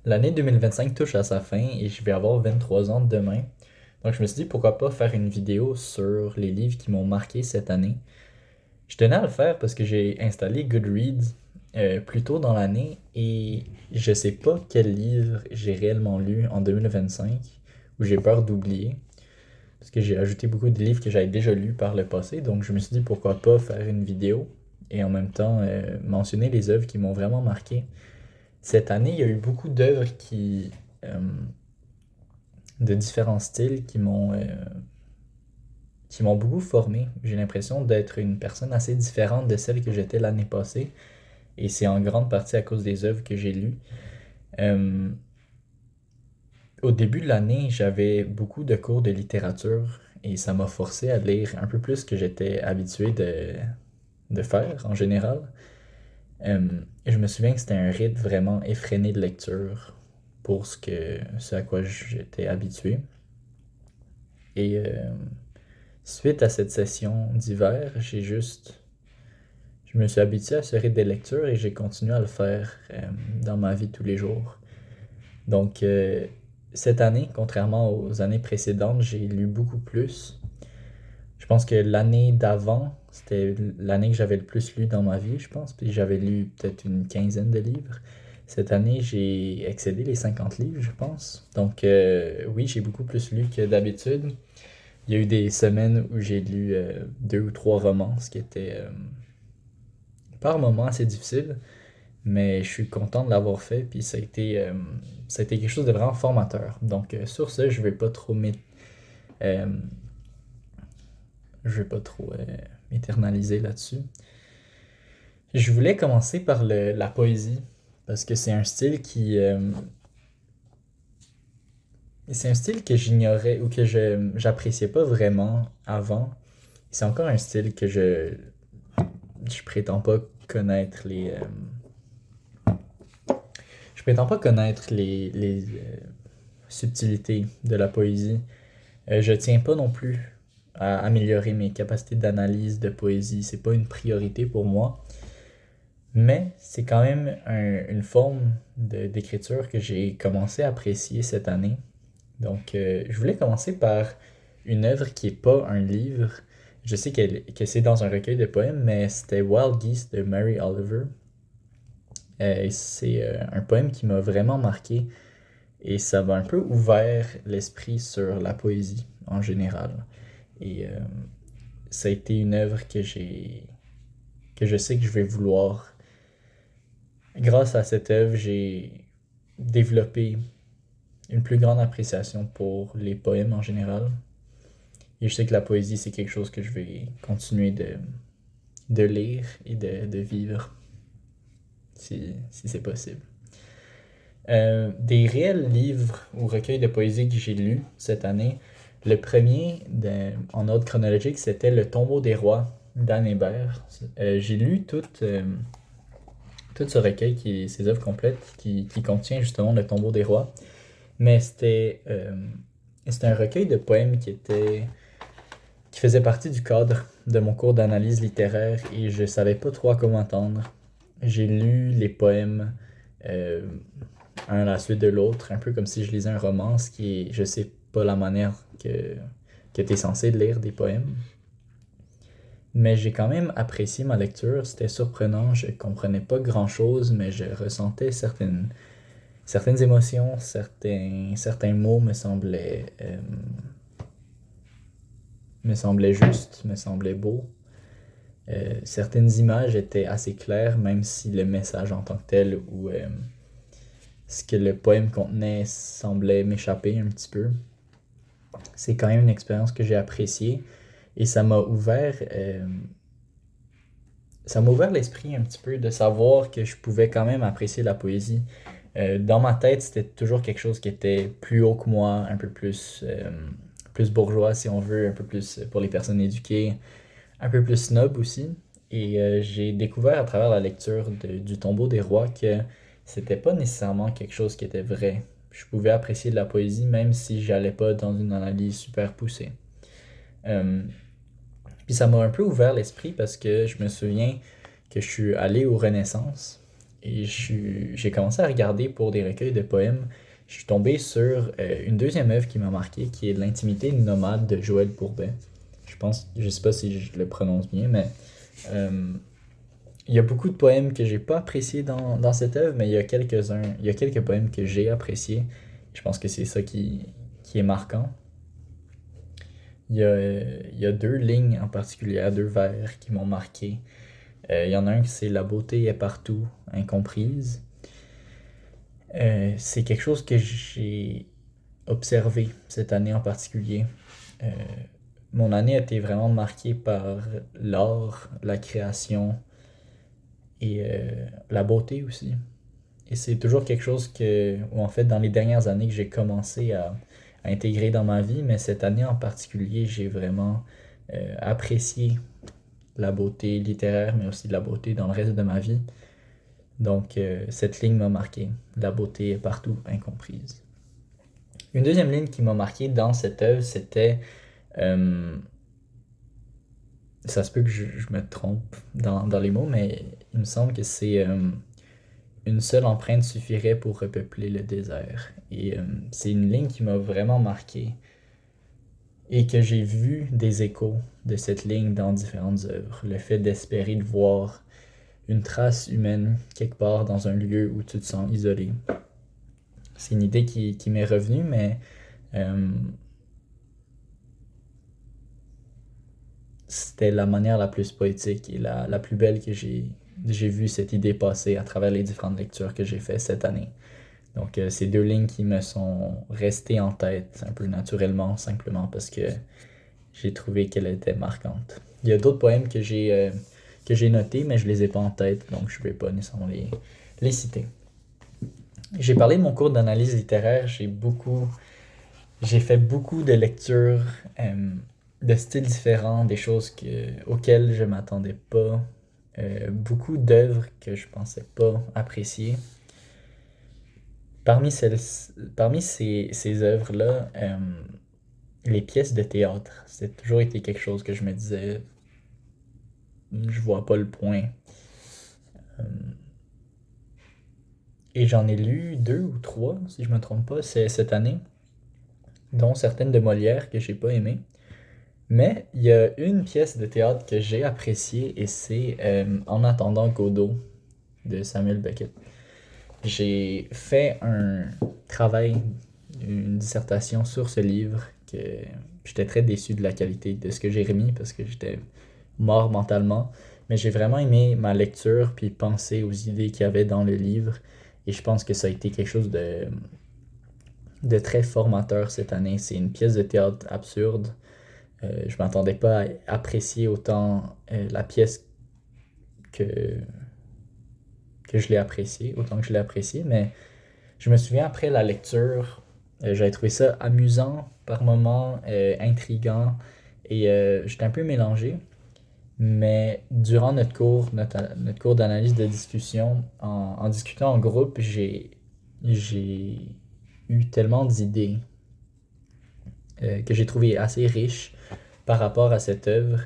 L'année 2025 touche à sa fin et je vais avoir 23 ans demain. Donc je me suis dit pourquoi pas faire une vidéo sur les livres qui m'ont marqué cette année. Je tenais à le faire parce que j'ai installé Goodreads plus tôt dans l'année et je sais pas quel livre j'ai réellement lu en 2025 ou j'ai peur d'oublier parce que j'ai ajouté beaucoup de livres que j'avais déjà lus par le passé. Donc je me suis dit pourquoi pas faire une vidéo et en même temps mentionner les œuvres qui m'ont vraiment marqué. Cette année, il y a eu beaucoup d'œuvres euh, de différents styles qui m'ont beaucoup formé. J'ai l'impression d'être une personne assez différente de celle que j'étais l'année passée. Et c'est en grande partie à cause des œuvres que j'ai lues. Euh, Au début de l'année, j'avais beaucoup de cours de littérature et ça m'a forcé à lire un peu plus que j'étais habitué de faire en général. Je me souviens que c'était un rythme vraiment effréné de lecture pour ce à quoi j'étais habitué. Et suite à cette session d'hiver, je me suis habitué à ce rythme de lecture et j'ai continué à le faire dans ma vie de tous les jours. Donc, cette année, contrairement aux années précédentes, j'ai lu beaucoup plus. Je pense que l'année d'avant, c'était l'année que j'avais le plus lu dans ma vie, je pense. Puis j'avais lu peut-être une quinzaine de livres. Cette année, j'ai excédé les 50 livres, je pense. Donc, oui, j'ai beaucoup plus lu que d'habitude. Il y a eu des semaines où j'ai lu deux ou trois romans, ce qui était par moments assez difficile, mais je suis content de l'avoir fait, puis ça a été quelque chose de vraiment formateur. Donc, sur ce, euh, je vais pas trop m'éternaliser là-dessus. Je voulais commencer par la poésie, parce que c'est un style que j'ignorais ou que j'appréciais pas vraiment avant. C'est encore un style que je prétends pas connaître je prétends pas connaître les subtilités de la poésie. Je tiens pas non plus à améliorer mes capacités d'analyse de poésie. C'est pas une priorité pour moi. Mais c'est quand même une forme d'écriture que j'ai commencé à apprécier cette année. Donc, je voulais commencer par une œuvre qui est pas un livre. Je sais que c'est dans un recueil de poèmes, mais c'était Wild Geese de Mary Oliver. Et c'est un poème qui m'a vraiment marqué et ça m'a un peu ouvert l'esprit sur la poésie en général. Et ça a été une œuvre que je sais que je vais vouloir. Grâce à cette œuvre, j'ai développé une plus grande appréciation pour les poèmes en général. Et je sais que la poésie, c'est quelque chose que je vais continuer de lire et de vivre si c'est possible. Des réels livres ou recueils de poésie que j'ai lus cette année, le premier en ordre chronologique, c'était Le Tombeau des rois d'Anne Hébert. J'ai lu tout ce recueil, ces œuvres complètes, qui contient justement Le Tombeau des rois. Mais c'était un recueil de poèmes qui faisait partie du cadre de mon cours d'analyse littéraire et je savais pas trop à quoi m'attendre. J'ai lu les poèmes euh, un à la suite de l'autre, un peu comme si je lisais un roman, ce qui est, je sais pas la manière que tu es censé lire des poèmes. Mais j'ai quand même apprécié ma lecture, c'était surprenant, je comprenais pas grand-chose, mais je ressentais certaines émotions, certains mots me semblaient justes, me semblaient beaux. Certaines images étaient assez claires, même si le message en tant que tel ou ce que le poème contenait semblait m'échapper un petit peu. C'est quand même une expérience que j'ai appréciée et ça m'a ouvert l'esprit un petit peu de savoir que je pouvais quand même apprécier la poésie. Dans ma tête, c'était toujours quelque chose qui était plus haut que moi, un peu plus bourgeois si on veut, un peu plus pour les personnes éduquées, un peu plus snob aussi. Et j'ai découvert à travers la lecture du Tombeau des rois que c'était pas nécessairement quelque chose qui était vrai. Je pouvais apprécier de la poésie même si j'allais pas dans une analyse super poussée. Euh, Puis ça m'a un peu ouvert l'esprit parce que je me souviens que je suis allé aux Renaissances et j'ai commencé à regarder pour des recueils de poèmes. Je suis tombé sur une deuxième œuvre qui m'a marqué, qui est L'intimité nomade de Joël Courbet. Je sais pas si je le prononce bien, mais euh, il y a beaucoup de poèmes que j'ai pas appréciés dans cette œuvre, mais il y a quelques poèmes que j'ai appréciés. Je pense que c'est ça qui est marquant. Il y a deux lignes en particulier, deux vers qui m'ont marqué. Il y en a un qui c'est La beauté est partout, incomprise. C'est quelque chose que j'ai observé cette année en particulier. Euh, Mon année a été vraiment marquée par l'art, la création et la beauté aussi. Et c'est toujours quelque chose ou en fait, dans les dernières années que j'ai commencé à intégrer dans ma vie, mais cette année en particulier, j'ai vraiment apprécié la beauté littéraire, mais aussi la beauté dans le reste de ma vie. Donc, cette ligne m'a marqué. La beauté est partout, incomprise. Une deuxième ligne qui m'a marqué dans cette œuvre, c'était. euh, Ça se peut que je me trompe dans les mots, mais il me semble que c'est une seule empreinte suffirait pour repeupler le désert. Et c'est une ligne qui m'a vraiment marqué et que j'ai vu des échos de cette ligne dans différentes œuvres. Le fait d'espérer de voir une trace humaine quelque part dans un lieu où tu te sens isolé. C'est une idée qui m'est revenue, mais euh, c'était la manière la plus poétique et la plus belle que j'ai vu cette idée passer à travers les différentes lectures que j'ai faites cette année. Donc, c'est deux lignes qui me sont restées en tête un peu naturellement, simplement parce que j'ai trouvé qu'elle était marquante. Il y a d'autres poèmes que j'ai notés, mais je les ai pas en tête, donc je vais pas nécessairement les citer. J'ai parlé de mon cours d'analyse littéraire, j'ai fait beaucoup de lectures de styles différents, des choses auxquelles je m'attendais pas, beaucoup d'œuvres que je pensais pas apprécier. Parmi ces œuvres-là, les pièces de théâtre, c'est toujours été quelque chose que je me disais, je vois pas le point. Euh, et j'en ai lu deux ou trois, si je me trompe pas, cette année, dont certaines de Molière que j'ai pas aimées. Mais il y a une pièce de théâtre que j'ai appréciée et c'est En attendant Godot de Samuel Beckett. J'ai fait un travail, une dissertation sur ce livre que j'étais très déçu de la qualité de ce que j'ai remis parce que j'étais mort mentalement. Mais j'ai vraiment aimé ma lecture puis penser aux idées qu'il y avait dans le livre. Et je pense que ça a été quelque chose de très formateur cette année. C'est une pièce de théâtre absurde. Je m'attendais pas à apprécier autant la pièce que, que je l'ai appréciée, autant que je l'ai appréciée, mais je me souviens après la lecture, j'avais trouvé ça amusant par moments, intriguant, et j'étais un peu mélangé. Mais durant notre cours d'analyse de discussion, en discutant en groupe, j'ai eu tellement d'idées que j'ai trouvé assez riches par rapport à cette œuvre.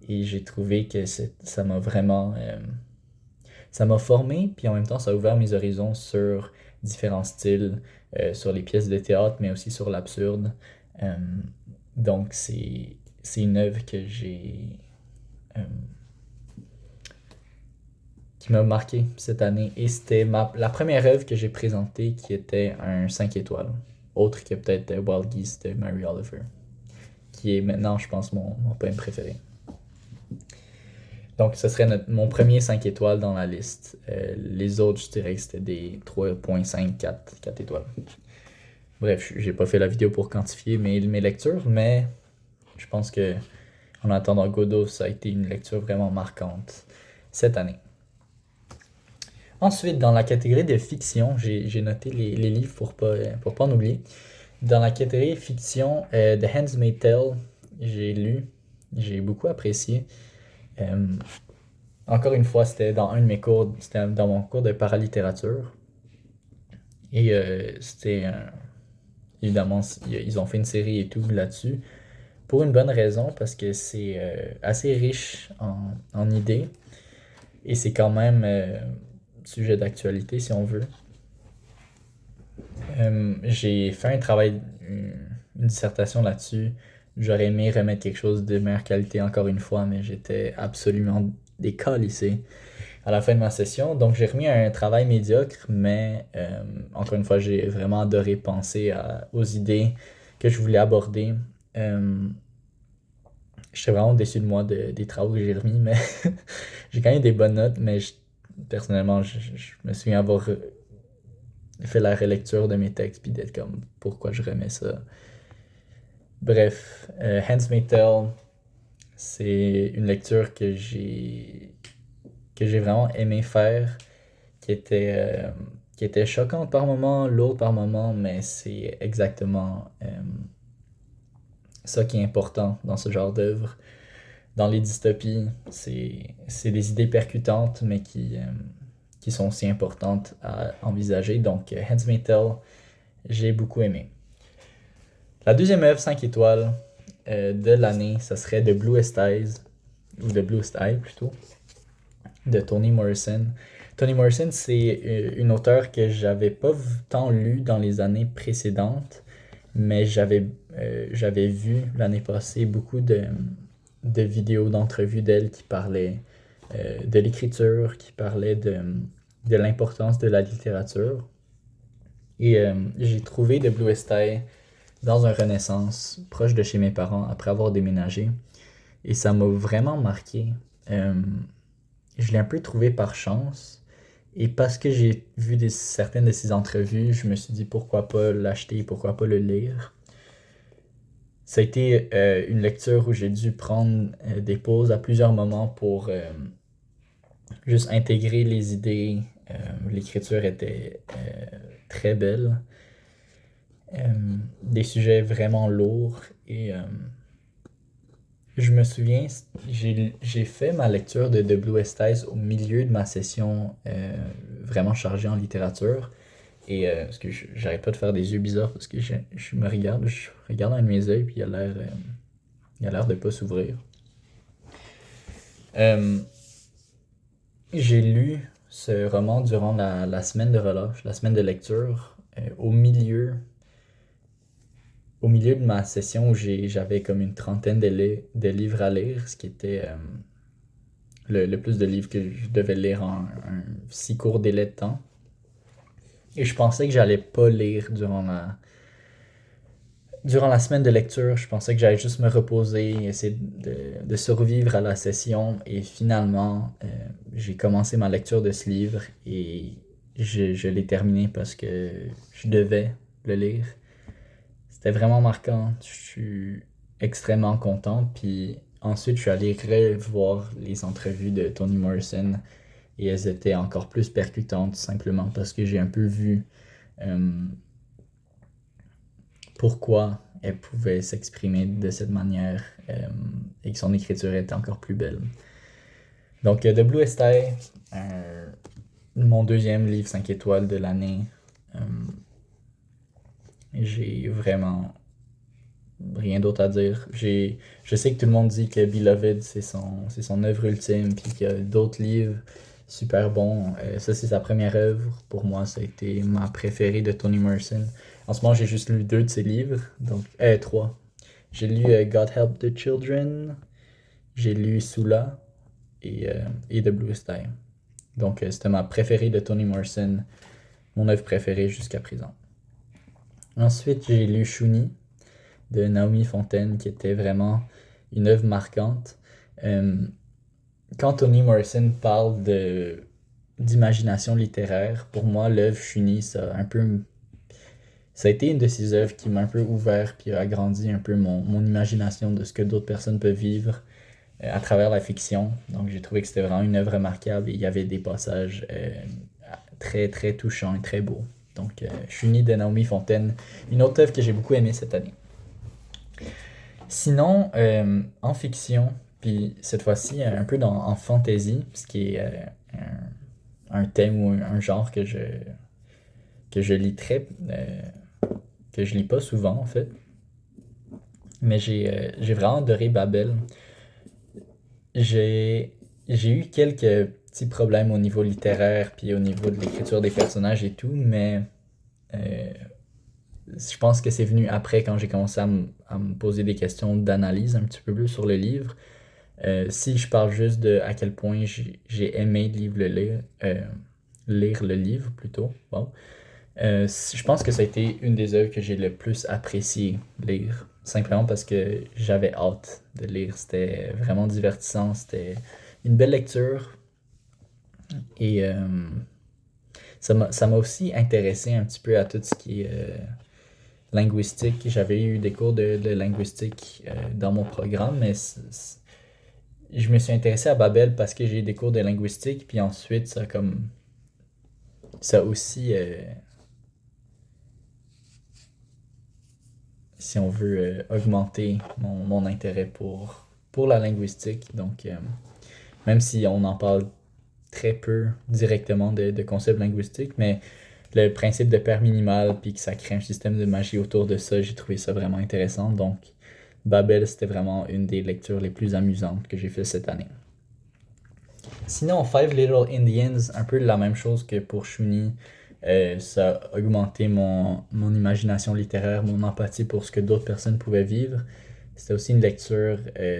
Et j'ai trouvé que ça m'a vraiment ça m'a formé, puis en même temps, ça a ouvert mes horizons sur différents styles, sur les pièces de théâtre, mais aussi sur l'absurde. Euh, donc, c'est une œuvre euh, qui m'a marqué cette année. Et c'était la première œuvre que j'ai présentée qui était un 5 étoiles. Autre que peut-être Wild Geese de Mary Oliver, qui est maintenant, je pense, mon poème préféré. Donc, ce serait mon premier 5 étoiles dans la liste. Les autres, je dirais que c'était des 3.5, 4 étoiles. Bref, j'ai pas fait la vidéo pour quantifier mes lectures, mais je pense que En attendant Godot, ça a été une lecture vraiment marquante cette année. Ensuite, dans la catégorie de fiction, j'ai noté les livres pour pas en oublier. Dans la catégorie fiction, The Handmaid's Tale, j'ai lu, j'ai beaucoup apprécié. Euh, Encore une fois, c'était dans un de mes cours, c'était dans mon cours de paralittérature. Et évidemment, ils ont fait une série et tout là-dessus. Pour une bonne raison, parce que c'est assez riche en idées. Et c'est quand même sujet d'actualité, si on veut. J'ai fait un travail, une dissertation là-dessus. J'aurais aimé remettre quelque chose de meilleure qualité encore une fois, mais j'étais absolument décalissé à la fin de ma session. Donc j'ai remis un travail médiocre, mais encore une fois, j'ai vraiment adoré penser aux idées que je voulais aborder. Euh, J'étais vraiment déçu de moi des travaux que j'ai remis, mais j'ai quand même des bonnes notes, mais personnellement, je me souviens avoir fait la relecture de mes textes puis d'être comme pourquoi je remets ça. Bref, Handmaid's Tale, c'est une lecture que j'ai vraiment aimé faire, qui était, euh, qui était choquante par moments, lourde par moments, mais c'est exactement ça qui est important dans ce genre d'œuvre. Dans les dystopies, c'est des idées percutantes, mais qui sont aussi importantes à envisager. Donc, Handmaid's Tale, j'ai beaucoup aimé. La deuxième œuvre 5 étoiles de l'année, ça serait The Bluest Eyes, ou The Bluest Eye plutôt, de Toni Morrison. Toni Morrison, c'est une auteure que j'avais pas tant lu dans les années précédentes, mais j'avais vu l'année passée beaucoup de vidéos, d'entrevues d'elle qui parlaient de l'écriture, qui parlaient de l'importance de la littérature. Et j'ai trouvé The Bluest Eye dans un Renaissance, proche de chez mes parents, après avoir déménagé. Et ça m'a vraiment marqué. Euh, je l'ai un peu trouvé par chance. Et parce que j'ai vu certaines de ces entrevues, je me suis dit pourquoi pas l'acheter, pourquoi pas le lire. Ça a été une lecture où j'ai dû prendre des pauses à plusieurs moments pour juste intégrer les idées. L'écriture était très belle. Des sujets vraiment lourds et je me souviens, j'ai fait ma lecture de The Bluest Eyes au milieu de ma session vraiment chargée en littérature. Et parce que j'arrête pas de faire des yeux bizarres parce que je regarde un de mes yeux puis il a l'air de pas s'ouvrir. Euh, j'ai lu ce roman durant la semaine de relâche, la semaine de lecture, au milieu de ma session où j'avais comme une trentaine de livres à lire, ce qui était le plus de livres que je devais lire en un si court délai de temps. Et je pensais que j'allais pas lire durant la semaine de lecture. Je pensais que j'allais juste me reposer, essayer de survivre à la session. Et finalement, j'ai commencé ma lecture de ce livre et je l'ai terminé parce que je devais le lire. C'était vraiment marquant. Je suis extrêmement content. Puis ensuite, je suis allé revoir les entrevues de Toni Morrison et elles étaient encore plus percutantes simplement parce que j'ai un peu vu euh, pourquoi elle pouvait s'exprimer de cette manière et que son écriture était encore plus belle. Donc, The Bluest Eye, mon deuxième livre 5 étoiles de l'année. J'ai vraiment rien d'autre à dire. Je sais que tout le monde dit que Beloved, c'est son œuvre ultime, puis qu'il y a d'autres livres super bons. Ça, c'est sa première œuvre. Pour moi, ça a été ma préférée de Toni Morrison. En ce moment, j'ai juste lu 2 de ses livres, donc 3. J'ai lu God Help the Children, j'ai lu Sula et The Bluest Eye. Donc, c'était ma préférée de Toni Morrison, mon œuvre préférée jusqu'à présent. Ensuite, j'ai lu Shuni de Naomi Fontaine, qui était vraiment une œuvre marquante. Quand Toni Morrison parle d'imagination littéraire, pour moi, l'œuvre Shuni, ça a été une de ces œuvres qui m'a un peu ouvert puis a agrandi un peu mon imagination de ce que d'autres personnes peuvent vivre à travers la fiction. Donc j'ai trouvé que c'était vraiment une œuvre remarquable et il y avait des passages très très touchants et très beaux. Donc Shuni de Naomi Fontaine, une autre œuvre que j'ai beaucoup aimée cette année. Sinon, en fiction, puis cette fois-ci un peu en fantasy, ce qui est un thème ou un genre que je lis que je lis pas souvent en fait. Mais j'ai vraiment adoré Babel. J'ai eu quelques petits problèmes au niveau littéraire, puis au niveau de l'écriture des personnages et tout, mais je pense que c'est venu après quand j'ai commencé à me poser des questions d'analyse un petit peu plus sur le livre. Si je parle juste de à quel point j'ai aimé lire le livre plutôt, bon. Je pense que ça a été une des œuvres que j'ai le plus apprécié lire, simplement parce que j'avais hâte de lire. C'était vraiment divertissant, c'était une belle lecture et ça m'a aussi intéressé un petit peu à tout ce qui est linguistique. J'avais eu des cours de linguistique dans mon programme, mais je me suis intéressé à Babel parce que j'ai eu des cours de linguistique, puis ensuite ça a aussi, si on veut, augmenter mon intérêt pour la linguistique. Donc, même si on en parle très peu directement de concepts linguistiques, mais le principe de paire minimale, puis que ça crée un système de magie autour de ça, j'ai trouvé ça vraiment intéressant. Donc, Babel, c'était vraiment une des lectures les plus amusantes que j'ai fait cette année. Sinon, Five Little Indians, un peu la même chose que pour Shuni. Ça a augmenté mon imagination littéraire, mon empathie pour ce que d'autres personnes pouvaient vivre. C'était aussi une lecture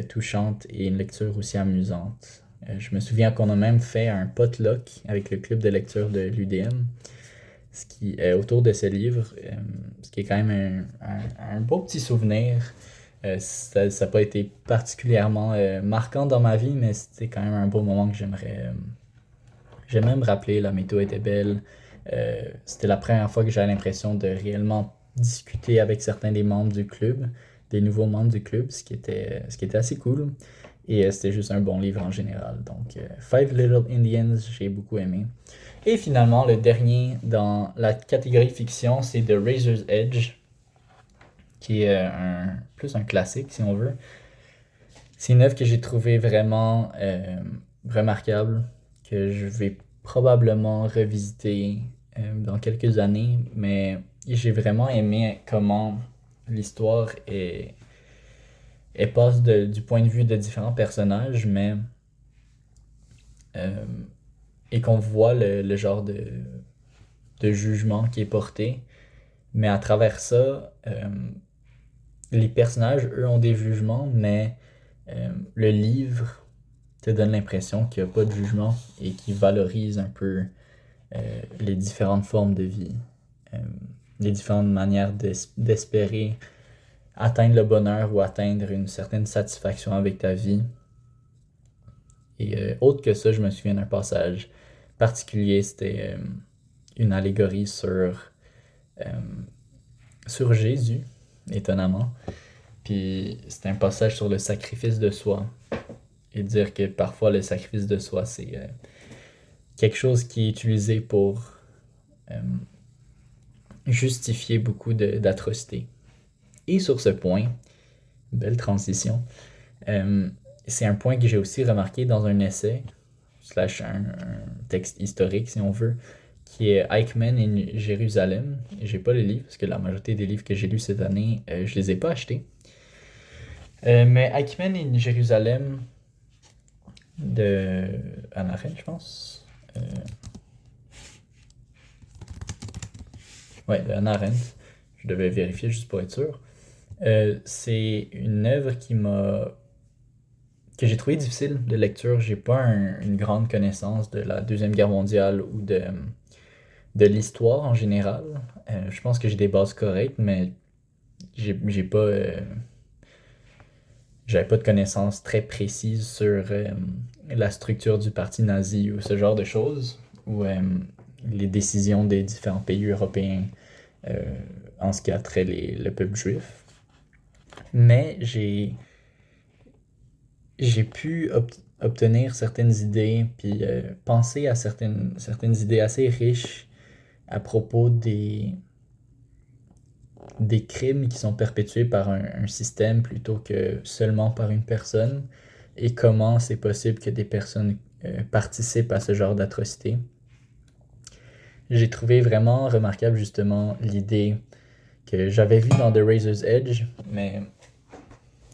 touchante et une lecture aussi amusante. Je me souviens qu'on a même fait un potluck avec le club de lecture de l'UDM autour de ce livre, ce qui est quand même un beau petit souvenir. Ça n'a pas été particulièrement marquant dans ma vie, mais c'était quand même un beau moment que j'aimerais me rappeler. La météo était belle. C'était la première fois que j'avais l'impression de réellement discuter avec certains des membres du club, des nouveaux membres du club, ce qui était assez cool. Et c'était juste un bon livre en général. Donc, Five Little Indians, j'ai beaucoup aimé. Et finalement, le dernier dans la catégorie fiction, c'est The Razor's Edge, qui est plus un classique, si on veut. C'est une œuvre que j'ai trouvée vraiment remarquable, que je vais probablement revisiter dans quelques années, mais j'ai vraiment aimé comment l'histoire passe du point de vue de différents personnages, mais et qu'on voit le genre de jugement qui est porté, mais à travers ça, les personnages, eux, ont des jugements, mais le livre te donne l'impression qu'il n'y a pas de jugement et qu'il valorise un peu les différentes formes de vie, les différentes manières d'espérer atteindre le bonheur ou atteindre une certaine satisfaction avec ta vie. Et autre que ça, je me souviens d'un passage particulier, c'était une allégorie sur Jésus, étonnamment. Puis c'était un passage sur le sacrifice de soi. Et dire que parfois le sacrifice de soi, c'est quelque chose qui est utilisé pour justifier beaucoup d'atrocités. Et sur ce point, belle transition, c'est un point que j'ai aussi remarqué dans un essai, slash un texte historique si on veut, qui est Eichmann in Jérusalem. J'ai pas le livre, parce que la majorité des livres que j'ai lus cette année, je les ai pas achetés. Mais Eichmann in Jérusalem de Hannah Arendt, je pense. Ouais, de Hannah Arendt. Je devais vérifier juste pour être sûr. C'est une œuvre que j'ai trouvé difficile de lecture. J'ai pas une grande connaissance de la Deuxième Guerre mondiale ou de l'histoire en général. Je pense que j'ai des bases correctes, mais j'ai pas... j'avais pas de connaissances très précises sur la structure du parti nazi ou ce genre de choses, ou les décisions des différents pays européens en ce qui a trait le peuple juif. Mais j'ai pu obtenir certaines idées, puis penser à certaines idées assez riches à propos des crimes qui sont perpétués par un système plutôt que seulement par une personne, et comment c'est possible que des personnes participent à ce genre d'atrocité. J'ai trouvé vraiment remarquable justement l'idée que j'avais vue dans The Razor's Edge, mais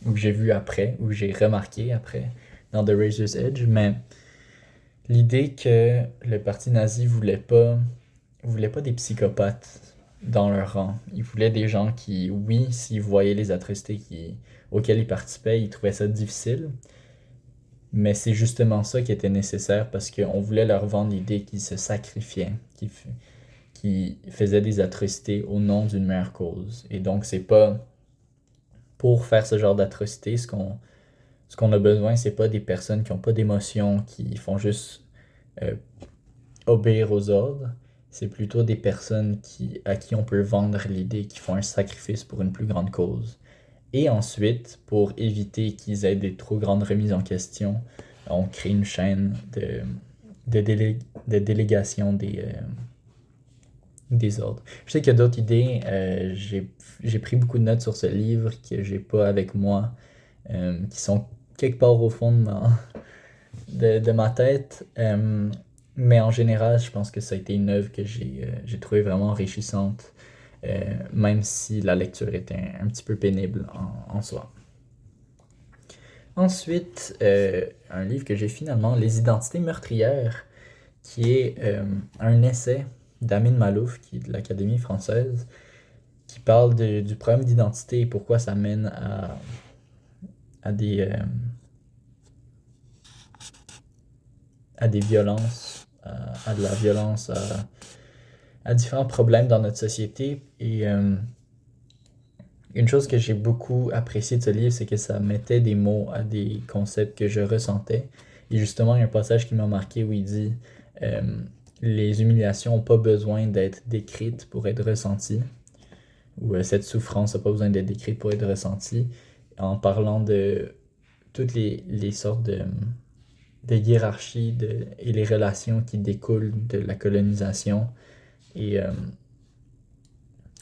ou j'ai remarqué après dans The Razor's Edge, mais l'idée que le parti nazi voulait pas des psychopathes dans leur rang. Ils voulaient des gens qui, oui, s'ils voyaient les atrocités auxquelles ils participaient, ils trouvaient ça difficile, mais c'est justement ça qui était nécessaire parce qu'on voulait leur vendre l'idée qu'ils se sacrifiaient, qu'ils faisaient des atrocités au nom d'une meilleure cause. Et donc, c'est pas pour faire ce genre d'atrocités, ce qu'on a besoin, c'est pas des personnes qui ont pas d'émotion, qui font juste euh, obéir aux ordres. C'est plutôt des personnes à qui on peut vendre l'idée qu'ils font un sacrifice pour une plus grande cause. Et ensuite, pour éviter qu'ils aient des trop grandes remises en question, on crée une chaîne de délégation des ordres. Je sais qu'il y a d'autres idées. J'ai pris beaucoup de notes sur ce livre que j'ai pas avec moi, qui sont quelque part au fond de ma tête. Mais en général, je pense que ça a été une œuvre que j'ai trouvée vraiment enrichissante, même si la lecture était un petit peu pénible en soi. Ensuite, un livre que j'ai finalement, Les identités meurtrières, qui est un essai d'Amin Malouf, qui est de l'Académie française, qui parle du problème d'identité et pourquoi ça mène à des violences, à de la violence, à différents problèmes dans notre société. Et une chose que j'ai beaucoup apprécié de ce livre, c'est que ça mettait des mots à des concepts que je ressentais. Et justement, il y a un passage qui m'a marqué où il dit les humiliations n'ont pas besoin d'être décrites pour être ressenties, ou cette souffrance n'a pas besoin d'être décrite pour être ressentie, en parlant de toutes les sortes de hiérarchies et les relations qui découlent de la colonisation. Et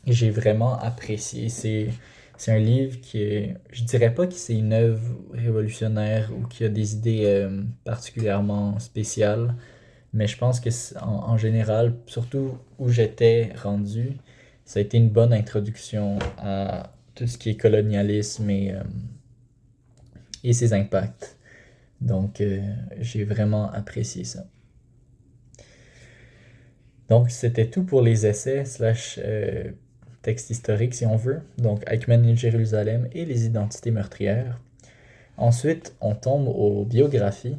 j'ai vraiment apprécié. C'est un livre je dirais pas que c'est une œuvre révolutionnaire ou qui a des idées particulièrement spéciales, mais je pense que en général, surtout où j'étais rendu, ça a été une bonne introduction à tout ce qui est colonialisme et ses impacts. Donc, j'ai vraiment apprécié ça. Donc, c'était tout pour les essais slash textes historiques, si on veut. Donc, Eichmann et Jérusalem et les identités meurtrières. Ensuite, on tombe aux biographies.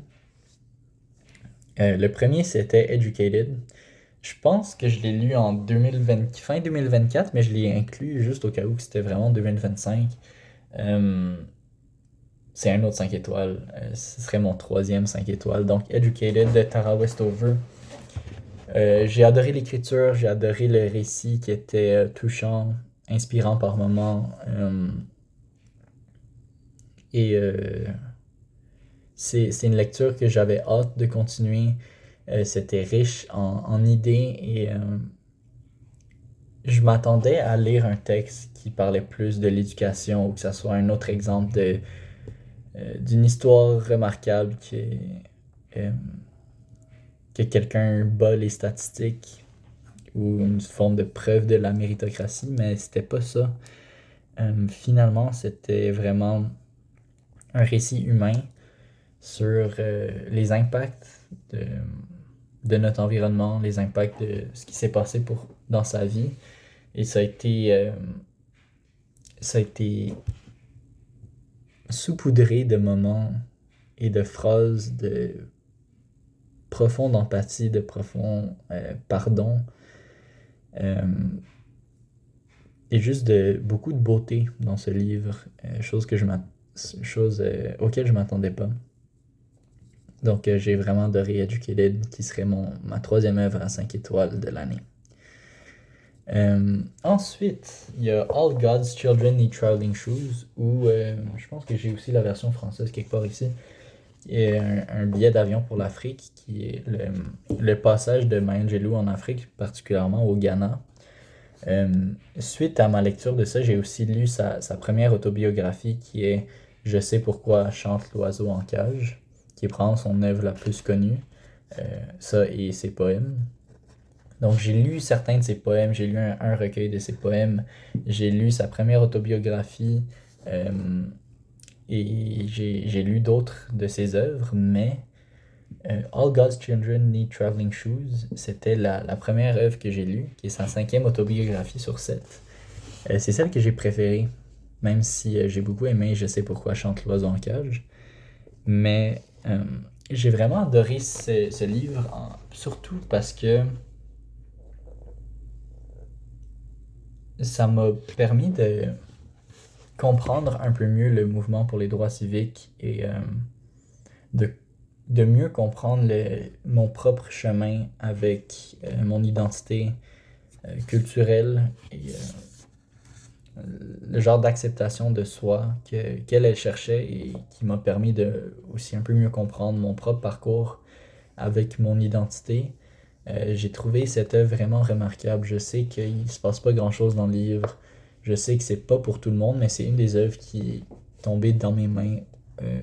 Le premier, c'était Educated. Je pense que je l'ai lu fin 2024, mais je l'ai inclus juste au cas où c'était vraiment 2025. C'est un autre 5 étoiles. Ce serait mon troisième 5 étoiles. Donc, Educated de Tara Westover. J'ai adoré l'écriture, j'ai adoré le récit qui était touchant, inspirant par moments. Et c'est une lecture que j'avais hâte de continuer. C'était riche en idées et je m'attendais à lire un texte qui parlait plus de l'éducation ou que ça soit un autre exemple d'une histoire remarquable que quelqu'un bat les statistiques ou une forme de preuve de la méritocratie, mais c'était pas ça. Finalement, c'était vraiment un récit humain sur les impacts de notre environnement, les impacts de ce qui s'est passé dans sa vie. Et ça a été saupoudré de moments et de phrases de profonde empathie, de profond pardon, et juste de beaucoup de beauté dans ce livre, chose auxquelles je m'attendais pas. Donc j'ai vraiment adoré Educated, qui serait ma troisième œuvre à 5 étoiles de l'année. Ensuite, il y a All God's Children Need Traveling Shoes, où je pense que j'ai aussi la version française quelque part ici. Et un billet d'avion pour l'Afrique, qui est le passage de Maya Angelou en Afrique, particulièrement au Ghana. Suite à ma lecture de ça, j'ai aussi lu sa première autobiographie qui est Je sais pourquoi chante l'oiseau en cage, qui est probablement son œuvre la plus connue, ça et ses poèmes. Donc j'ai lu certains de ses poèmes, j'ai lu un recueil de ses poèmes, j'ai lu sa première autobiographie, et j'ai lu d'autres de ses œuvres, mais All God's Children Need Traveling Shoes, c'était la première œuvre que j'ai lue, qui est sa cinquième autobiographie sur 7. C'est celle que j'ai préférée, même si j'ai beaucoup aimé Je sais pourquoi chante l'oiseau en cage. Mais j'ai vraiment adoré ce livre, surtout parce que ça m'a permis de comprendre un peu mieux le mouvement pour les droits civiques et de, de mieux comprendre mon propre chemin avec mon identité culturelle et le genre d'acceptation de soi qu'elle elle cherchait et qui m'a permis de aussi un peu mieux comprendre mon propre parcours avec mon identité. J'ai trouvé cette œuvre vraiment remarquable. Je sais qu'il se passe pas grand-chose dans le livre. Je sais que c'est pas pour tout le monde, mais c'est une des œuvres qui est tombée dans mes mains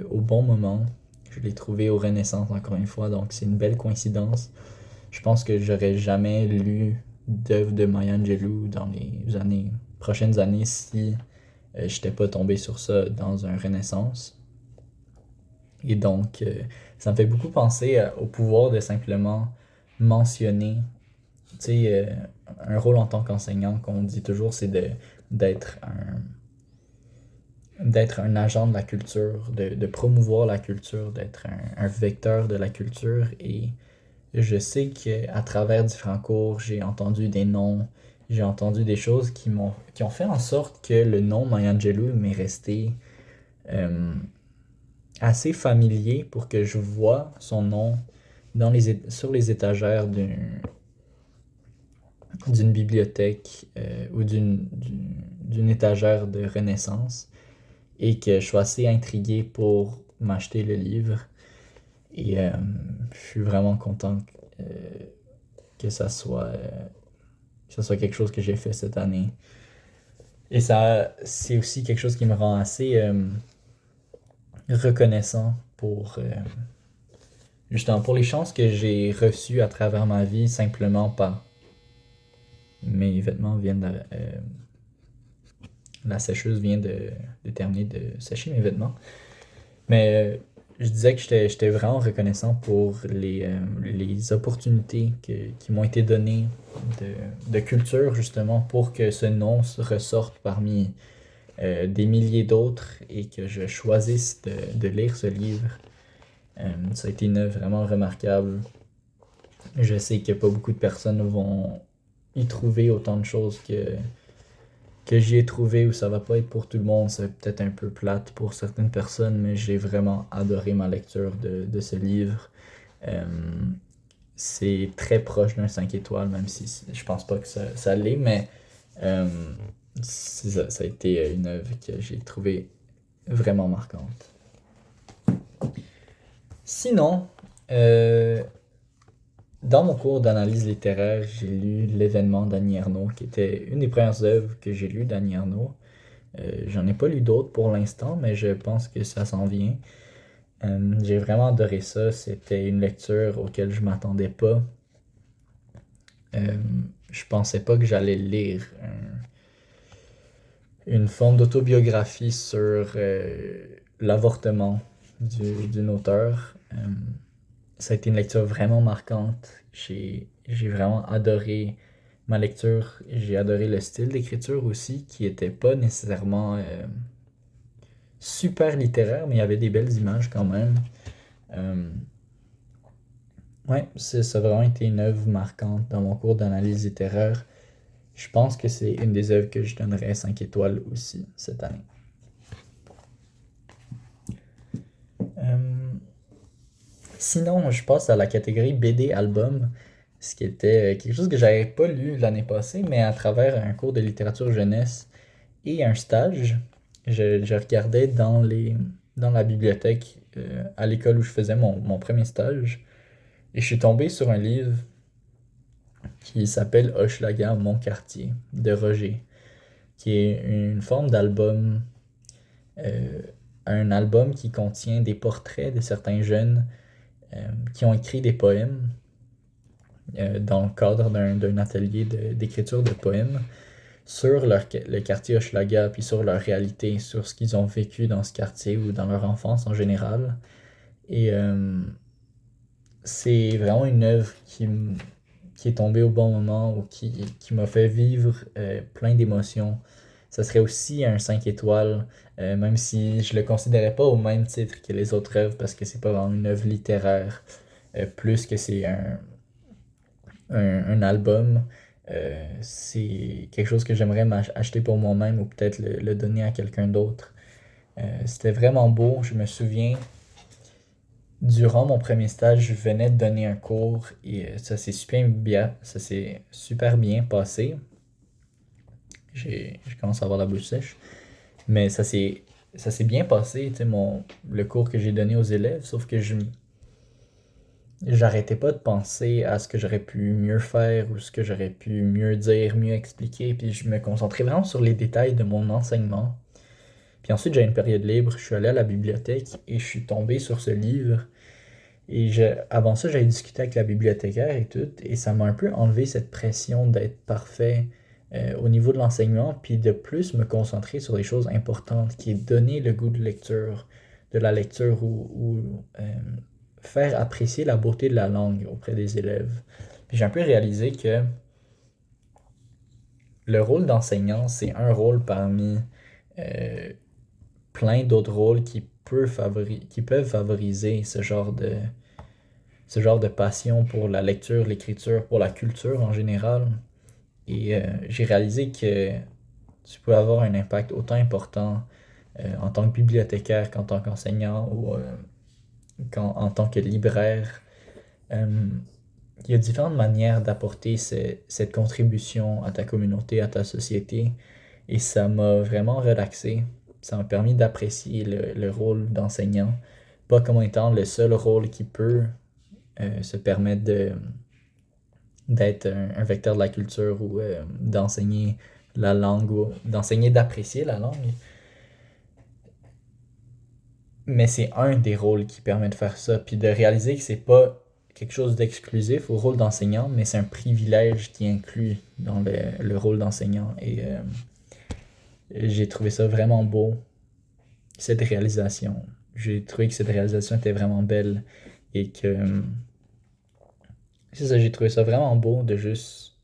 au bon moment. Je l'ai trouvée au Renaissance encore une fois, donc c'est une belle coïncidence. Je pense que j'aurais jamais lu d'œuvre de Maya Angelou dans les prochaines années si j'étais pas tombé sur ça dans un Renaissance. Et donc, ça me fait beaucoup penser au pouvoir de simplement mentionner, tu sais, un rôle en tant qu'enseignant, qu'on dit toujours, c'est d'être d'être un agent de la culture, de promouvoir la culture, d'être un vecteur de la culture. Et je sais qu'à travers différents cours, j'ai entendu des noms, j'ai entendu des choses qui ont fait en sorte que le nom Maya Angelou m'est resté euh, assez familier pour que je vois son nom sur les étagères d'une bibliothèque ou d'une étagère de Renaissance et que je sois assez intrigué pour m'acheter le livre. Et je suis vraiment content euh, que que ça soit quelque chose que j'ai fait cette année. Et ça, c'est aussi quelque chose qui me rend assez reconnaissant justement pour les chances que j'ai reçues à travers ma vie simplement par mes vêtements viennent la sécheuse vient de terminer de sécher mes vêtements. Mais je disais que j'étais vraiment reconnaissant pour les opportunités qui m'ont été données de culture, justement, pour que ce nom ressorte parmi des milliers d'autres et que je choisisse de lire ce livre. Ça a été une œuvre vraiment remarquable. Je sais que pas beaucoup de personnes vont y trouver autant de choses que j'y ai trouvé, où ça va pas être pour tout le monde. C'est peut-être un peu plate pour certaines personnes, mais j'ai vraiment adoré ma lecture de ce livre. Euh, c'est très proche d'un 5 étoiles, même si je pense pas que ça l'est, mais euh, ça a été une œuvre que j'ai trouvée vraiment marquante. Sinon, euh, dans mon cours d'analyse littéraire, j'ai lu L'événement d'Annie Ernaux, qui était une des premières œuvres que j'ai lues d'Annie Ernaux. J'en ai pas lu d'autres pour l'instant, mais je pense que ça s'en vient. J'ai vraiment adoré ça. C'était une lecture auquel je m'attendais pas. Euh, je pensais pas que j'allais lire une forme d'autobiographie sur l'avortement d'une auteure. Ça a été une lecture vraiment marquante. J'ai vraiment adoré ma lecture. J'ai adoré le style d'écriture aussi, qui était pas nécessairement super littéraire, mais il y avait des belles images quand même. Euh, ouais, ça a vraiment été une œuvre marquante dans mon cours d'analyse littéraire. Je pense que c'est une des œuvres que je donnerais 5 étoiles aussi cette année. Euh, Sinon, je passe à la catégorie BD album, ce qui était quelque chose que j'avais pas lu l'année passée, mais à travers un cours de littérature jeunesse et un stage, je regardais dans la bibliothèque à l'école où je faisais mon premier stage, et je suis tombé sur un livre qui s'appelle Hochelaga, mon quartier, de Roger, qui est une forme d'album, euh, un album qui contient des portraits de certains jeunes qui ont écrit des poèmes dans le cadre d'un atelier d'écriture de poèmes sur le quartier Hochelaga, puis sur leur réalité, sur ce qu'ils ont vécu dans ce quartier ou dans leur enfance en général. Et c'est vraiment une œuvre qui est tombée au bon moment ou qui m'a fait vivre plein d'émotions. Ça serait aussi un 5 étoiles, même si je le considérais pas au même titre que les autres œuvres parce que c'est pas vraiment une œuvre littéraire, plus que c'est un album. C'est quelque chose que j'aimerais acheter pour moi-même ou peut-être le donner à quelqu'un d'autre. C'était vraiment beau. Je me souviens, durant mon premier stage, je venais de donner un cours et ça s'est super bien passé. Je commence à avoir la bouche sèche. Mais ça s'est bien passé, tu sais, le cours que j'ai donné aux élèves, sauf que j'arrêtais pas de penser à ce que j'aurais pu mieux faire ou ce que j'aurais pu mieux dire, mieux expliquer, puis je me concentrais vraiment sur les détails de mon enseignement. Puis ensuite, j'ai une période libre, je suis allé à la bibliothèque et je suis tombé sur ce livre. Avant ça, j'avais discuté avec la bibliothécaire et tout, et ça m'a un peu enlevé cette pression d'être parfait au niveau de l'enseignement, puis de plus me concentrer sur les choses importantes, qui est donner le goût de la lecture ou faire apprécier la beauté de la langue auprès des élèves. Puis j'ai un peu réalisé que le rôle d'enseignant, c'est un rôle parmi euh, plein d'autres rôles qui peuvent favoriser ce genre de passion pour la lecture, l'écriture, pour la culture en général. Et j'ai réalisé que tu peux avoir un impact autant important en tant que bibliothécaire qu'en tant qu'enseignant ou en tant que libraire. Euh, il y a différentes manières d'apporter cette contribution à ta communauté, à ta société. Et ça m'a vraiment relaxé. Ça m'a permis d'apprécier le rôle d'enseignant, pas comme étant le seul rôle qui peut se permettre d'être un vecteur de la culture ou d'enseigner la langue ou d'enseigner d'apprécier la langue. Mais c'est un des rôles qui permet de faire ça, puis de réaliser que c'est pas quelque chose d'exclusif au rôle d'enseignant, mais c'est un privilège qui inclut dans le rôle d'enseignant. Et j'ai trouvé ça vraiment beau, cette réalisation. J'ai trouvé que cette réalisation était vraiment belle et que c'est ça, j'ai trouvé ça vraiment beau de juste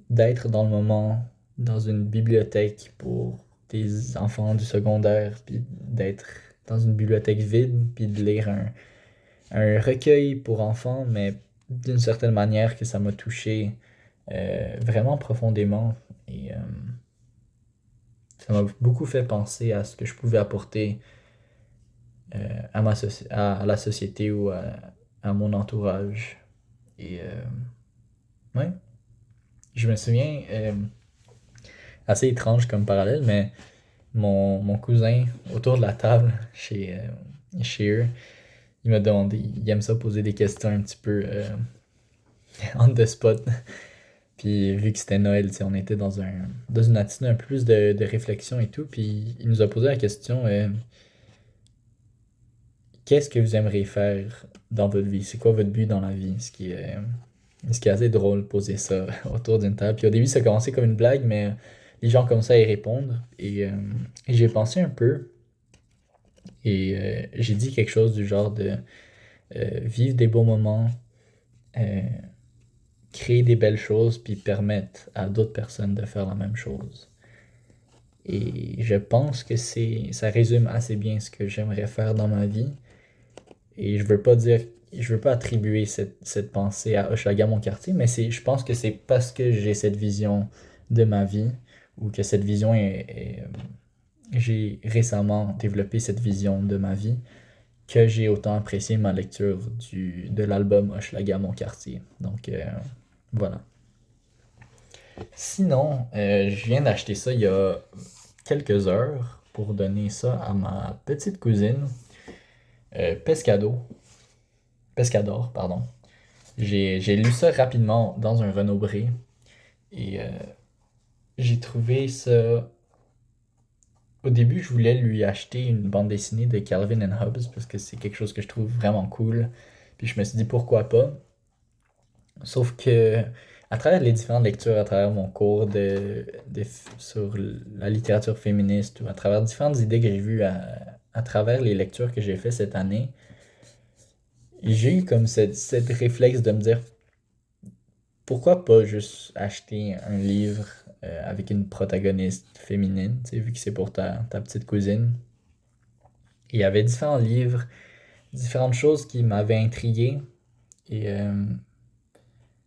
d'être dans le moment, dans une bibliothèque pour des enfants du secondaire, puis d'être dans une bibliothèque vide, puis de lire un recueil pour enfants, mais d'une certaine manière que ça m'a touché vraiment profondément. Et ça m'a beaucoup fait penser à ce que je pouvais apporter à la société ou à mon entourage. Et ouais, je me souviens, assez étrange comme parallèle, mais mon cousin, autour de la table, chez eux, il m'a demandé, il aime ça poser des questions un petit peu on the spot. Puis vu que c'était Noël, tu sais, on était dans une attitude un peu plus de réflexion et tout, puis il nous a posé la question, qu'est-ce que vous aimeriez faire dans votre vie? C'est quoi votre but dans la vie? Ce qui est assez drôle de poser ça autour d'une table. Puis au début, ça a commencé comme une blague, mais les gens comme ça à y répondre. Et j'ai pensé un peu et j'ai dit quelque chose du genre de vivre des beaux moments, euh, créer des belles choses, puis permettre à d'autres personnes de faire la même chose. Et je pense que ça résume assez bien ce que j'aimerais faire dans ma vie. Et je veux pas attribuer cette pensée à Hochelaga, mon quartier, mais je pense que c'est parce que j'ai cette vision de ma vie, ou que j'ai récemment développé cette vision de ma vie, que j'ai autant apprécié ma lecture de l'album Hochelaga, mon quartier. Donc, voilà. Sinon, je viens d'acheter ça il y a quelques heures pour donner ça à ma petite cousine, Pescado. Pescador, pardon. J'ai lu ça rapidement dans un Renaud Bré et j'ai trouvé ça. Au début, je voulais lui acheter une bande dessinée de Calvin and Hobbes parce que c'est quelque chose que je trouve vraiment cool. Puis je me suis dit pourquoi pas. Sauf que à travers les différentes lectures, à travers mon cours sur la littérature féministe ou à travers différentes idées que j'ai vues à travers les lectures que j'ai fait cette année, Et j'ai eu comme cette réflexe de me dire, pourquoi pas juste acheter un livre avec une protagoniste féminine, tu sais, vu que c'est pour ta petite cousine. Et il y avait différents livres, différentes choses qui m'avaient intrigué. Et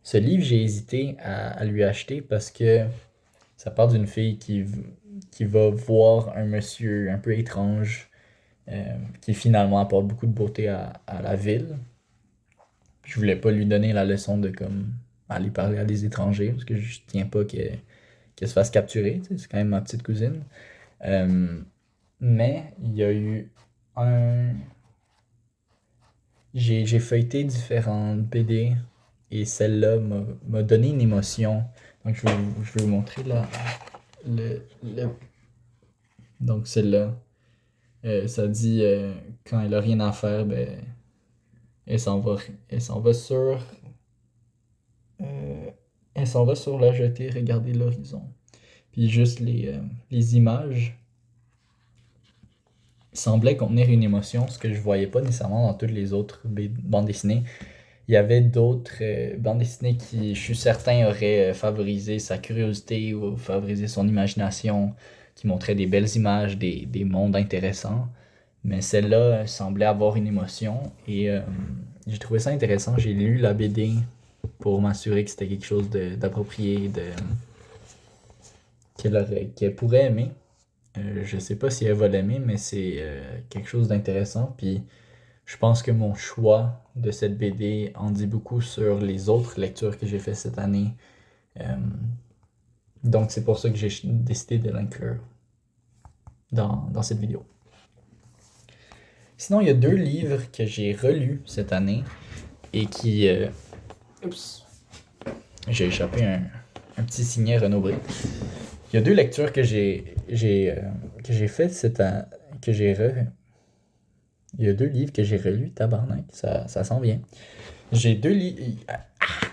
ce livre, j'ai hésité à lui acheter parce que ça parle d'une fille qui va voir un monsieur un peu étrange qui finalement apporte beaucoup de beauté à la ville. Je voulais pas lui donner la leçon de comme aller parler à des étrangers parce que je tiens pas qu'elle se fasse capturer, tu sais, c'est quand même ma petite cousine. Euh, mais il y a eu un. J'ai feuilleté différentes BD et celle-là m'a donné une émotion. Donc je vais vous montrer là. Le... Donc celle-là. Ça dit quand elle a rien à faire, ben elle s'en va, elle s'en va sur. euh, Elle s'en va sur la jetée, regarder l'horizon. Puis juste les images semblaient contenir une émotion, ce que je voyais pas nécessairement dans toutes les autres bandes dessinées. Il y avait d'autres bandes dessinées qui, je suis certain, auraient favorisé sa curiosité ou favorisé son imagination, qui montraient des belles images, des mondes intéressants. Mais celle-là semblait avoir une émotion et j'ai trouvé ça intéressant. J'ai lu la BD pour m'assurer que c'était quelque chose d'approprié, qu'elle pourrait aimer. Je sais pas si elle va l'aimer, mais c'est quelque chose d'intéressant. Puis je pense que mon choix de cette BD en dit beaucoup sur les autres lectures que j'ai faites cette année. Euh, donc c'est pour ça que j'ai décidé de l'inclure dans cette vidéo. Sinon, il y a deux livres que j'ai relus cette année et qui... Oups! J'ai échappé un petit signet Renaud Bré. Il y a deux lectures que j'ai faites cette année, que j'ai re... Il y a deux livres que j'ai relus, tabarnak, ça s'en vient. J'ai deux livres...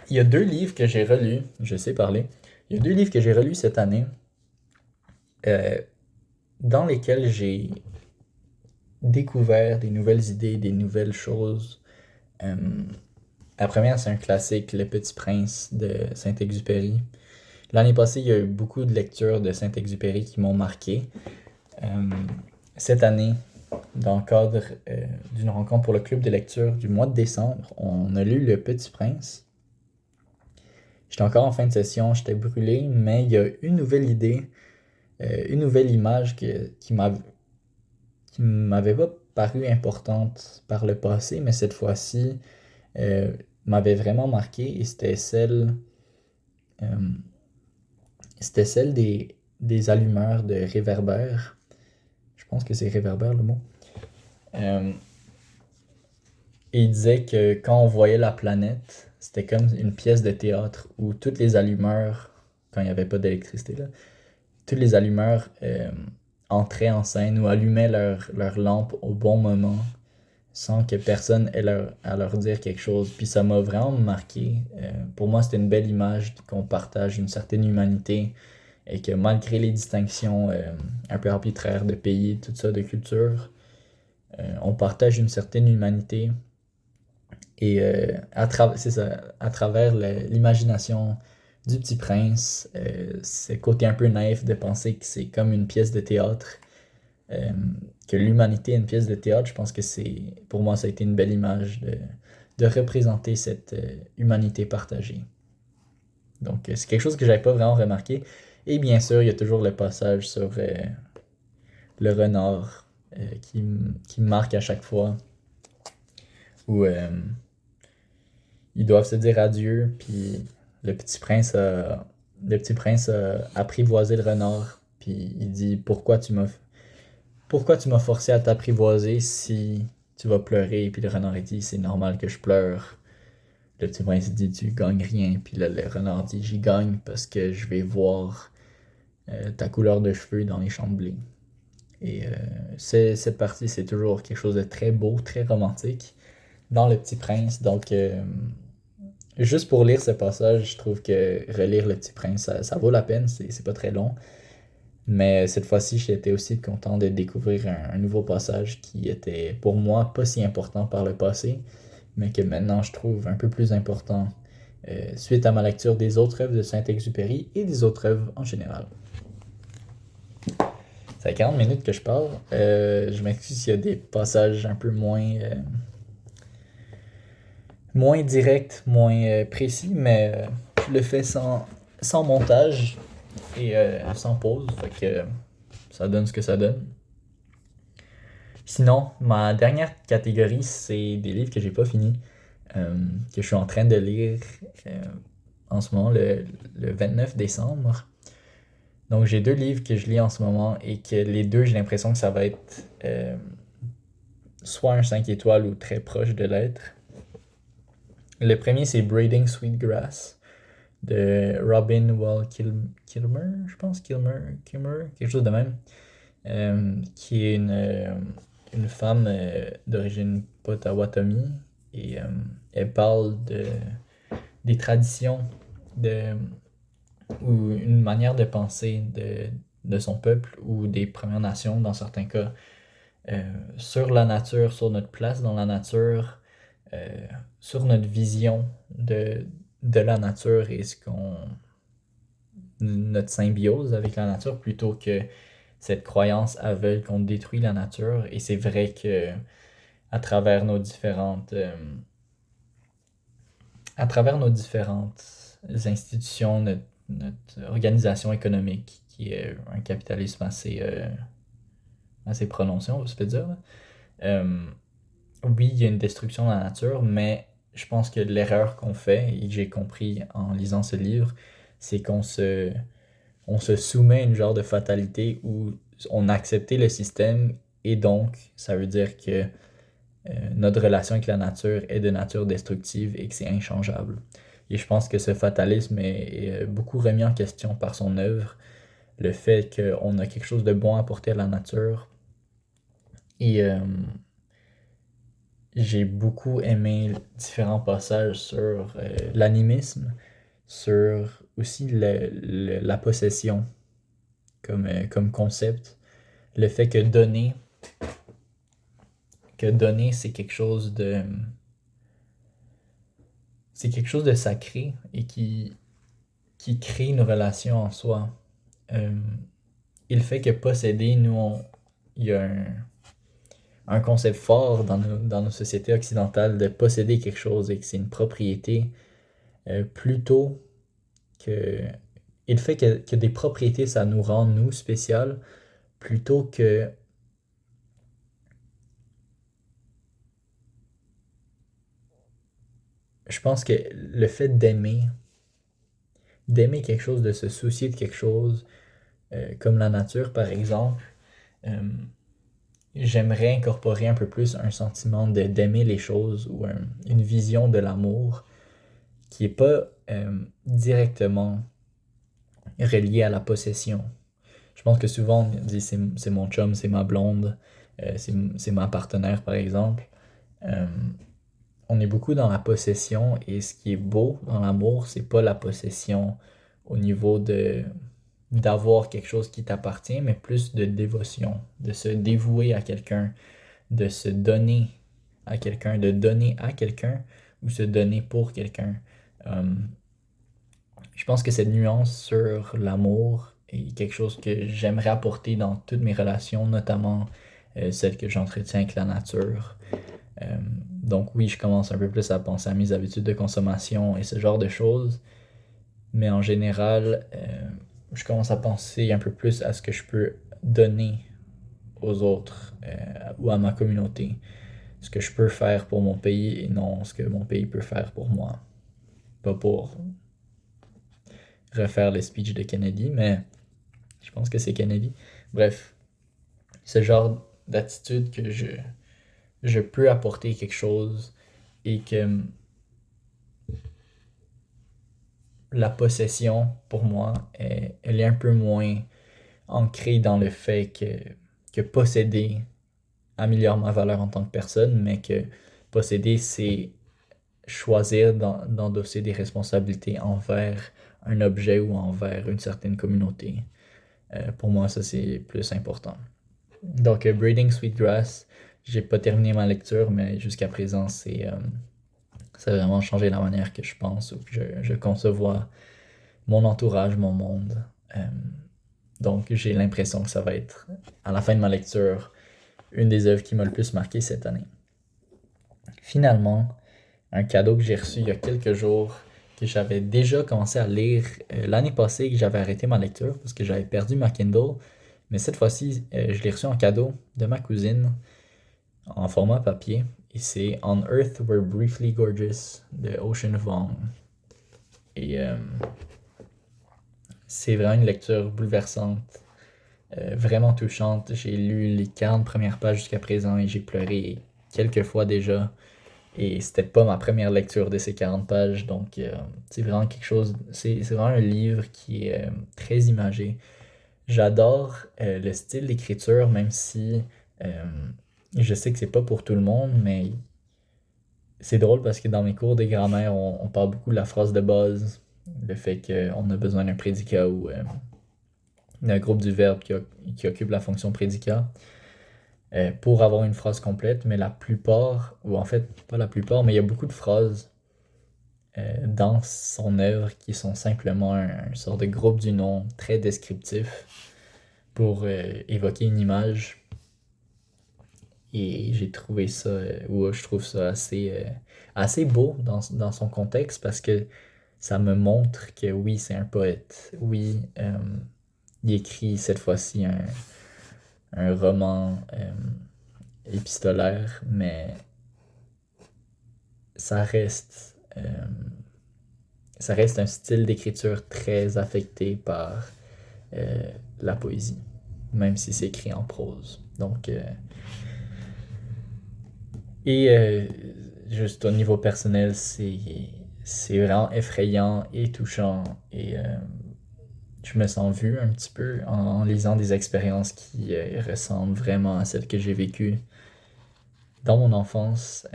Il y a deux livres que j'ai relus, je sais parler. Il y a deux livres que j'ai relus cette année euh, dans lesquels j'ai découvert des nouvelles idées, des nouvelles choses. Euh, la première, c'est un classique, Le Petit Prince de Saint-Exupéry. L'année passée, il y a eu beaucoup de lectures de Saint-Exupéry qui m'ont marqué. Euh, Cette année, dans le cadre d'une rencontre pour le club de lecture du mois de décembre, on a lu Le Petit Prince. J'étais encore en fin de session, j'étais brûlé, mais il y a une nouvelle idée, une nouvelle image qui m'avait pas paru importante par le passé, mais cette fois-ci m'avait vraiment marqué et euh, c'était celle des allumeurs de réverbères. Je pense que c'est réverbère le mot. Euh, et il disait que quand on voyait la planète, c'était comme une pièce de théâtre où toutes les allumeurs, quand il n'y avait pas d'électricité, là, tous les allumeurs entraient en scène ou allumaient leur lampe au bon moment sans que personne ait à leur dire quelque chose. Puis ça m'a vraiment marqué. Pour moi, c'était une belle image qu'on partage une certaine humanité et que malgré les distinctions un peu arbitraires de pays, tout ça, de culture, on partage une certaine humanité. Et c'est ça, à travers l'imagination du Petit Prince, ce côté un peu naïf de penser que c'est comme une pièce de théâtre, euh, que l'humanité est une pièce de théâtre, je pense que pour moi, ça a été une belle image de représenter cette humanité partagée. Donc, c'est quelque chose que j'avais pas vraiment remarqué. Et bien sûr, il y a toujours le passage sur le renard qui me marque à chaque fois, où ils doivent se dire adieu, puis le petit prince a apprivoisé le renard, puis il dit pourquoi tu m'as forcé à t'apprivoiser si tu vas pleurer? Puis le renard il dit c'est normal que je pleure. Le petit prince dit tu gagnes rien, puis là, le renard dit j'y gagne parce que je vais voir ta couleur de cheveux dans les champs de blé. Et cette partie, c'est toujours quelque chose de très beau, très romantique dans Le Petit Prince. Donc, juste pour lire ce passage, je trouve que relire Le Petit Prince, ça vaut la peine, c'est pas très long. Mais cette fois-ci, j'étais aussi content de découvrir un nouveau passage qui était pour moi pas si important par le passé, mais que maintenant je trouve un peu plus important suite à ma lecture des autres œuvres de Saint-Exupéry et des autres œuvres en général. Ça fait 40 minutes que je parle. Je m'excuse s'il y a des passages un peu moins directs, moins précis, mais je le fais sans montage et sans pause. Fait que ça donne ce que ça donne. Sinon, ma dernière catégorie, c'est des livres que j'ai pas finis, que je suis en train de lire en ce moment, le 29 décembre. Donc, j'ai 2 livres que je lis en ce moment et que les deux, j'ai l'impression que ça va être soit un 5 étoiles ou très proche de l'être. Le premier, c'est Braiding Sweetgrass de Robin Wall Kilmer, je pense, Kilmer, quelque chose de même, qui est une femme d'origine Potawatomi et elle parle des traditions ou une manière de penser de son peuple ou des Premières Nations dans certains cas, sur la nature, sur notre place dans la nature, sur notre vision de la nature et notre symbiose avec la nature plutôt que cette croyance aveugle qu'on détruit la nature. Et c'est vrai que à travers nos différentes institutions, notre organisation économique, qui est un capitalisme assez prononcé, on va se le dire, oui, il y a une destruction de la nature, mais je pense que l'erreur qu'on fait, et que j'ai compris en lisant ce livre, c'est qu'on se soumet à une genre de fatalité où on a accepté le système et donc ça veut dire que notre relation avec la nature est de nature destructive et que c'est inchangeable. Et je pense que ce fatalisme est beaucoup remis en question par son œuvre, le fait qu'on a quelque chose de bon à apporter à la nature. Et j'ai beaucoup aimé différents passages sur l'animisme, sur aussi la possession comme concept. Le fait que donner, c'est quelque chose de sacré et qui crée une relation en soi. Et le fait que posséder, il y a un concept fort dans nos sociétés occidentales de posséder quelque chose et que c'est une propriété plutôt que... Et le fait que des propriétés, ça nous rend, nous, spécial, plutôt que... Je pense que le fait d'aimer quelque chose, de se soucier de quelque chose, comme la nature par exemple, j'aimerais incorporer un peu plus un sentiment d'aimer les choses ou une vision de l'amour qui n'est pas directement relié à la possession. Je pense que souvent on dit c'est mon chum, c'est ma blonde, c'est ma partenaire par exemple. On est beaucoup dans la possession et ce qui est beau dans l'amour, c'est pas la possession au niveau d'avoir quelque chose qui t'appartient, mais plus de dévotion, de se dévouer à quelqu'un, de se donner à quelqu'un, de donner à quelqu'un ou se donner pour quelqu'un. Je pense que cette nuance sur l'amour est quelque chose que j'aimerais apporter dans toutes mes relations, notamment celles que j'entretiens avec la nature. Donc oui, je commence un peu plus à penser à mes habitudes de consommation et ce genre de choses. Mais en général, je commence à penser un peu plus à ce que je peux donner aux autres ou à ma communauté. Ce que je peux faire pour mon pays et non ce que mon pays peut faire pour moi. Pas pour refaire le speech de Kennedy, mais je pense que c'est Kennedy. Bref, ce genre d'attitude que je peux apporter quelque chose et que la possession, pour moi, elle est un peu moins ancrée dans le fait que posséder améliore ma valeur en tant que personne, mais que posséder, c'est choisir d'endosser des responsabilités envers un objet ou envers une certaine communauté. Pour moi, ça, c'est plus important. Donc, Braiding Sweetgrass, j'ai pas terminé ma lecture, mais jusqu'à présent, Ça a vraiment changé la manière que je pense ou que je concevoir mon entourage, mon monde. Donc j'ai l'impression que ça va être, à la fin de ma lecture, une des œuvres qui m'a le plus marqué cette année. Finalement, un cadeau que j'ai reçu il y a quelques jours, que j'avais déjà commencé à lire l'année passée, que j'avais arrêté ma lecture parce que j'avais perdu ma Kindle. Mais cette fois-ci, je l'ai reçu en cadeau de ma cousine en format papier. Et c'est On Earth We're Briefly Gorgeous de Ocean Vuong. Et c'est vraiment une lecture bouleversante, vraiment touchante. J'ai lu les 40 premières pages jusqu'à présent et j'ai pleuré quelques fois déjà. Et c'était pas ma première lecture de ces 40 pages, donc c'est vraiment quelque chose, c'est vraiment un livre qui est très imagé. J'adore le style d'écriture, même si je sais que c'est pas pour tout le monde, mais c'est drôle parce que dans mes cours de grammaire, on parle beaucoup de la phrase de base, le fait qu'on a besoin d'un prédicat ou d'un groupe du verbe qui occupe la fonction prédicat pour avoir une phrase complète, mais la plupart, ou en fait pas la plupart, mais il y a beaucoup de phrases dans son œuvre qui sont simplement un sort de groupe du nom très descriptif pour évoquer une image. Et j'ai trouvé ça, ou je trouve ça assez beau dans son contexte parce que ça me montre que oui, c'est un poète. Oui, il écrit cette fois-ci un roman épistolaire, mais ça reste, ça reste un style d'écriture très affecté par la poésie, même si c'est écrit en prose. Donc, juste au niveau personnel, c'est vraiment effrayant et touchant et je me sens vu un petit peu en lisant des expériences qui ressemblent vraiment à celles que j'ai vécues dans mon enfance.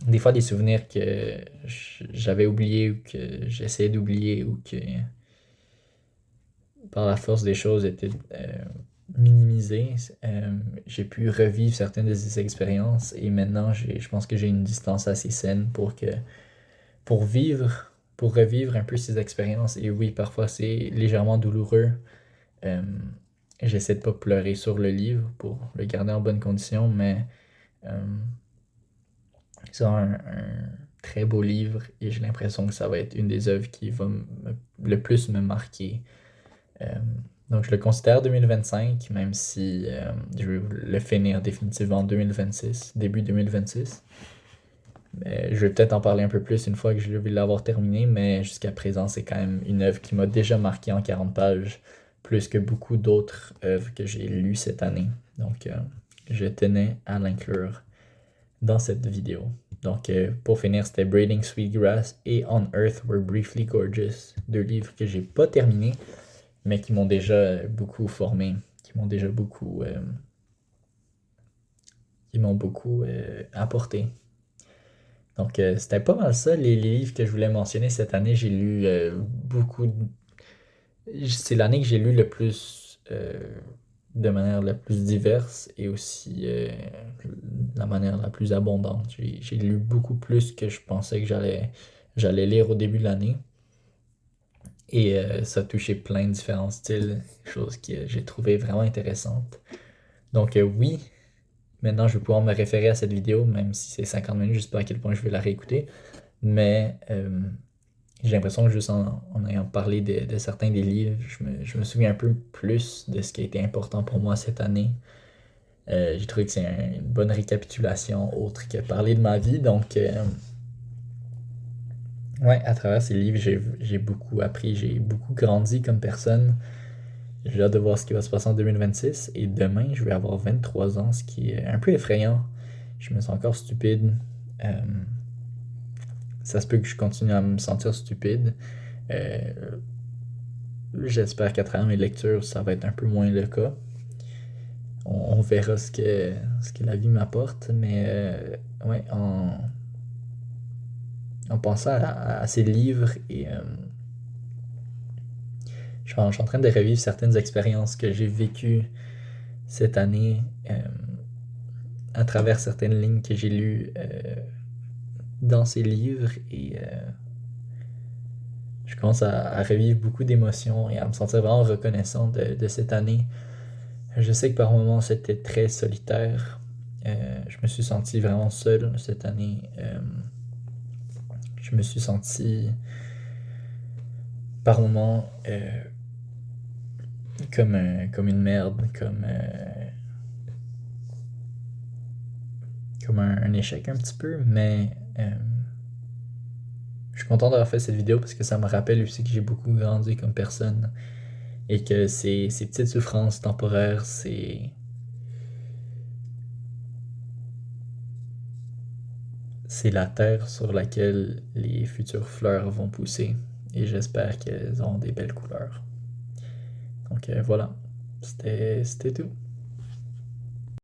Des fois, des souvenirs que j'avais oubliés ou que j'essayais d'oublier ou que par la force des choses étaient minimisés. J'ai pu revivre certaines de ces expériences et maintenant, je pense que j'ai une distance assez saine pour revivre un peu ces expériences. Et oui, parfois c'est légèrement douloureux. Euh, J'essaie de pas pleurer sur le livre pour le garder en bonne condition, mais euh, c'est un très beau livre et j'ai l'impression que ça va être une des œuvres qui va le plus me marquer. Euh, donc je le considère 2025, même si je vais le finir définitivement en 2026, début 2026. Je vais peut-être en parler un peu plus une fois que je vais l'avoir terminé, mais jusqu'à présent, c'est quand même une œuvre qui m'a déjà marqué en 40 pages, plus que beaucoup d'autres œuvres que j'ai lues cette année. Donc, je tenais à l'inclure dans cette vidéo. Donc, pour finir, c'était Braiding Sweetgrass et On Earth We're Briefly Gorgeous, deux livres que j'ai pas terminés, mais qui m'ont déjà beaucoup formé, qui m'ont déjà beaucoup, apporté. Donc, c'était pas mal ça, les livres que je voulais mentionner cette année. J'ai lu beaucoup. C'est l'année que j'ai lu le plus, de manière la plus diverse et aussi de la manière la plus abondante. J'ai lu beaucoup plus que je pensais que j'allais lire au début de l'année. Et ça a touché plein de différents styles, choses que j'ai trouvé vraiment intéressantes. Donc, oui, maintenant je vais pouvoir me référer à cette vidéo, même si c'est 50 minutes, je sais pas à quel point je vais la réécouter. Mais j'ai l'impression que juste en ayant parlé de certains des livres, je me souviens un peu plus de ce qui a été important pour moi cette année. J'ai trouvé que c'est une bonne récapitulation autre que parler de ma vie. Donc, ouais, à travers ces livres, j'ai beaucoup appris, j'ai beaucoup grandi comme personne. J'ai hâte de voir ce qui va se passer en 2026. Et demain, je vais avoir 23 ans, ce qui est un peu effrayant. Je me sens encore stupide. Euh, Ça se peut que je continue à me sentir stupide. Euh, J'espère qu'à travers mes lectures, ça va être un peu moins le cas. On verra ce que la vie m'apporte, mais ouais, en pensant à ces livres et je suis en train de revivre certaines expériences que j'ai vécues cette année à travers certaines lignes que j'ai lues dans ses livres et je commence à revivre beaucoup d'émotions et à me sentir vraiment reconnaissant de cette année. Je sais que par moments c'était très solitaire. Je me suis senti vraiment seul cette année. Je me suis senti par moments comme une merde, comme un échec un petit peu, mais je suis content d'avoir fait cette vidéo parce que ça me rappelle aussi que j'ai beaucoup grandi comme personne et que ces petites souffrances temporaires, c'est la terre sur laquelle les futures fleurs vont pousser et j'espère qu'elles auront des belles couleurs. Donc voilà, c'était tout.